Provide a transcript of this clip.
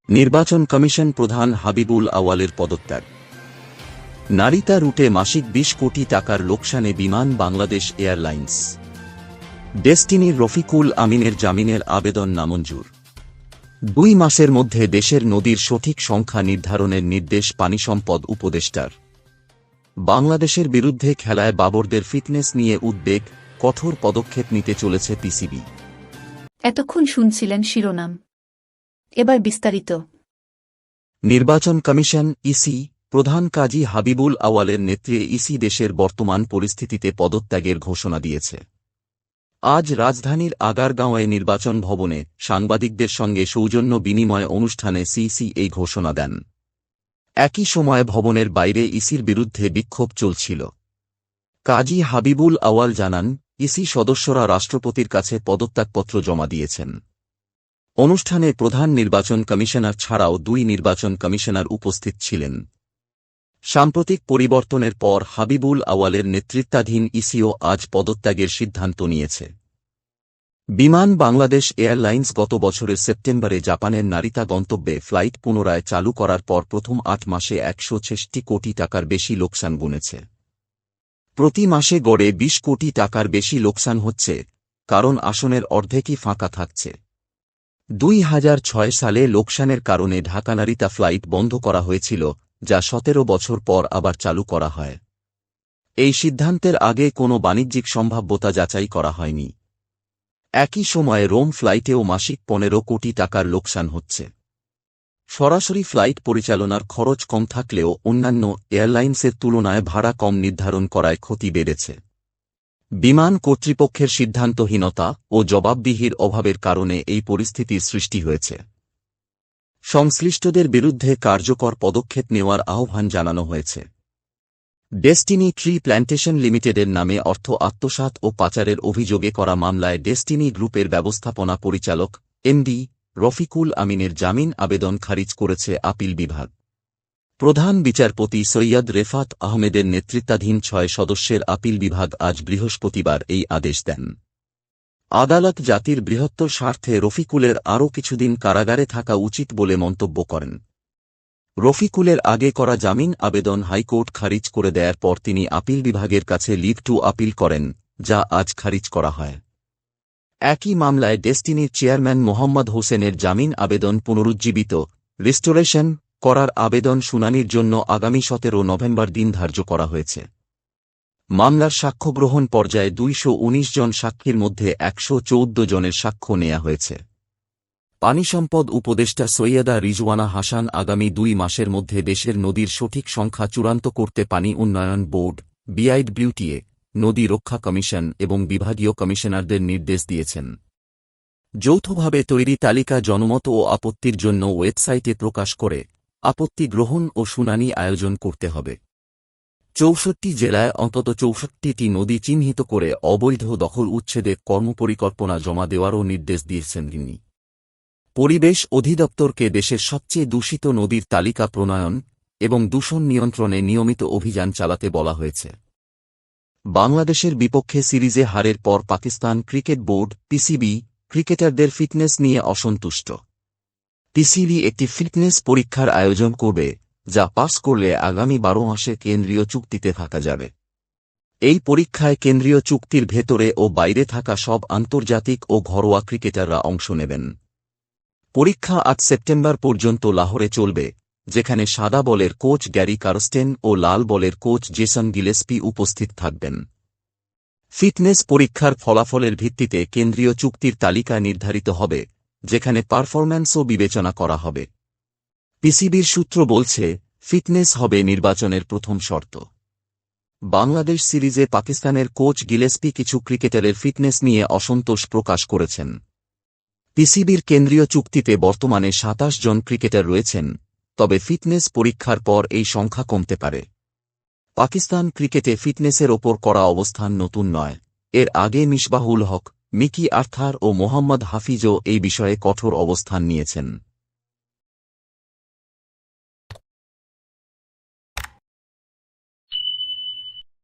নির্বাচন কমিশন প্রধান হাবিবুল আওয়ালের পদত্যাগ। নারিতা রুটে মাসিক ২০ কোটি টাকার লোকসানে বিমান বাংলাদেশ এয়ারলাইন্স। ডেস্টিনির রফিকুল আমিনের জামিনের আবেদন নামঞ্জুর। ২ মাসের মধ্যে দেশের নদীর সঠিক সংখ্যা নির্ধারণের নির্দেশ পানিসম্পদ উপদেষ্টার। বাংলাদেশের বিরুদ্ধে খেলায় বাবরদের ফিটনেস নিয়ে উদ্বেগ, কঠোর পদক্ষেপ নিতে চলেছে পিসিবি। এতক্ষণ শুনছিলেন শিরোনাম, এবার বিস্তারিত। নির্বাচন কমিশন ইসি প্রধান কাজী হাবিবুল আওয়ালের নেতৃত্বে ইসি দেশের বর্তমান পরিস্থিতিতে পদত্যাগের ঘোষণা দিয়েছে। আজ রাজধানীর আগারগাঁওয়ে নির্বাচন ভবনে সাংবাদিকদের সঙ্গে সৌজন্য বিনিময় অনুষ্ঠানে সিইসি এই ঘোষণা দেন। একই সময় ভবনের বাইরে ইসির বিরুদ্ধে বিক্ষোভ চলছিল। কাজী হাবিবুল আওয়াল জানান, ইসি সদস্যরা রাষ্ট্রপতির কাছে পদত্যাগপত্র জমা দিয়েছেন। অনুষ্ঠানে প্রধান নির্বাচন কমিশনার ছাড়াও ২ নির্বাচন কমিশনার উপস্থিত ছিলেন। সাম্প্রতিক পরিবর্তনের পর হাবিবুল আওয়ালের নেতৃত্বাধীন ইসিও আজ পদত্যাগের সিদ্ধান্ত নিয়েছে। বিমান বাংলাদেশ এয়ারলাইন্স গত বছরের সেপ্টেম্বরে জাপানের নারিতা গন্তব্যে ফ্লাইট পুনরায় চালু করার পর প্রথম ৮ মাসে ১৬৬ কোটি টাকার বেশি লোকসান গুনেছে। প্রতি মাসে গড়ে ২০ কোটি টাকার বেশি লোকসান হচ্ছে, কারণ আসনের অর্ধেকই ফাঁকা থাকছে। ২০০৬ সালে লোকসানের কারণে ঢাকা নারিতা ফ্লাইট বন্ধ করা হয়েছিল, যা ১৭ বছর পর আবার চালু করা হয়। এই সিদ্ধান্তের আগে কোনো বাণিজ্যিক সম্ভাব্যতা যাচাই করা হয়নি। একই সময়ে রোম ফ্লাইটেও মাসিক ১৫ কোটি টাকার লোকসান হচ্ছে। সরাসরি ফ্লাইট পরিচালনার খরচ কম থাকলেও অন্যান্য এয়ারলাইন্সের তুলনায় ভাড়া কম নির্ধারণ করায় ক্ষতি বেড়েছে। বিমান কর্তৃপক্ষের সিদ্ধান্তহীনতা ও জবাবদিহির অভাবের কারণে এই পরিস্থিতির সৃষ্টি হয়েছে। সংশ্লিষ্টদের বিরুদ্ধে কার্যকর পদক্ষেপ নেওয়ার আহ্বান জানানো হয়েছে। ডেস্টিনি ট্রি প্ল্যান্টেশন লিমিটেডের নামে অর্থ আত্মসাৎ ও পাচারের অভিযোগে করা মামলায় ডেস্টিনি গ্রুপের ব্যবস্থাপনা পরিচালক এমডি রফিকুল আমিনের জামিন আবেদন খারিজ করেছে আপিল বিভাগ। প্রধান বিচারপতি সৈয়দ রেফাত আহমেদের নেতৃত্বাধীন ৬ সদস্যের আপিল বিভাগ আজ বৃহস্পতিবার এই আদেশ দেন। আদালত জাতির বৃহত্তর স্বার্থে রফিকুলের আরও কিছুদিন কারাগারে থাকা উচিত বলে মন্তব্য করেন। রফিকুলের আগে করা জামিন আবেদন হাইকোর্ট খারিজ করে দেয়ার পর তিনি আপিল বিভাগের কাছে লিভ টু আপিল করেন, যা আজ খারিজ করা হয়। একই মামলায় ডেস্টিনির চেয়ারম্যান মোহাম্মদ হোসেনের জামিন আবেদন পুনরুজ্জীবিত রিস্টোরেশন করার আবেদন শুনানির জন্য আগামী ১৭ নভেম্বর দিন ধার্য করা হয়েছে। মামলার সাক্ষ্য গ্রহণ পর্যায়ে ২১৯ জন সাক্ষীর মধ্যে ১১৪ জনের সাক্ষ্য নেওয়া হয়েছে। পানিসম্পদ উপদেষ্টা সৈয়দা রিজওয়ানা হাসান আগামী ২ মাসের মধ্যে দেশের নদীর সঠিক সংখ্যা চূড়ান্ত করতে পানি উন্নয়ন বোর্ড, বিআইডব্লিউটিএ, নদী রক্ষা কমিশন এবং বিভাগীয় কমিশনারদের নির্দেশ দিয়েছেন। যৌথভাবে তৈরি তালিকা জনমত ও আপত্তির জন্য ওয়েবসাইটে প্রকাশ করে আপত্তি গ্রহণ ও শুনানি আয়োজন করতে হবে। ৬৪ জেলায় অন্তত ৬৪টি নদী চিহ্নিত করে অবৈধ দখল উচ্ছেদে কর্মপরিকল্পনা জমা দেওয়ারও নির্দেশ দিয়েছেন তিনি। পরিবেশ অধিদপ্তরকে দেশের সবচেয়ে দূষিত নদীর তালিকা প্রণয়ন এবং দূষণ নিয়ন্ত্রণে নিয়মিত অভিযান চালাতে বলা হয়েছে। বাংলাদেশের বিপক্ষে সিরিজে হারের পর পাকিস্তান ক্রিকেট বোর্ড পিসিবি ক্রিকেটারদের ফিটনেস নিয়ে অসন্তুষ্ট। পিসিবি একটি ফিটনেস পরীক্ষার আয়োজন করবে, যা পাস করলে আগামী ১২ মাসে কেন্দ্রীয় চুক্তিতে থাকা যাবে। এই পরীক্ষায় কেন্দ্রীয় চুক্তির ভেতরে ও বাইরে থাকা সব আন্তর্জাতিক ও ঘরোয়া ক্রিকেটাররা অংশ নেবেন। পরীক্ষা ৮ সেপ্টেম্বর পর্যন্ত লাহোরে চলবে, যেখানে সাদা বলের কোচ গ্যারি কারস্টেন ও লাল বলের কোচ জেসন গিলেস্পি উপস্থিত থাকবেন। ফিটনেস পরীক্ষার ফলাফলের ভিত্তিতে কেন্দ্রীয় চুক্তির তালিকা নির্ধারিত হবে, যেখানে পারফরম্যান্সও বিবেচনা করা হবে। পিসিবির সূত্র বলছে, ফিটনেস হবে নির্বাচনের প্রথম শর্ত। বাংলাদেশ সিরিজে পাকিস্তানের কোচ গিলেস্পি কিছু ক্রিকেটারের ফিটনেস নিয়ে অসন্তোষ প্রকাশ করেছেন। পিসিবির কেন্দ্রীয় চুক্তিতে বর্তমানে ২৭ জন ক্রিকেটার রয়েছেন, তবে ফিটনেস পরীক্ষার পর এই সংখ্যা কমতে পারে। পাকিস্তান ক্রিকেটে ফিটনেসের ওপর করা অবস্থান নতুন নয়। এর আগে মিসবাহুল হক, মিকি আর্থার ও মোহাম্মদ হাফিজও এই বিষয়ে কঠোর অবস্থান নিয়েছেন।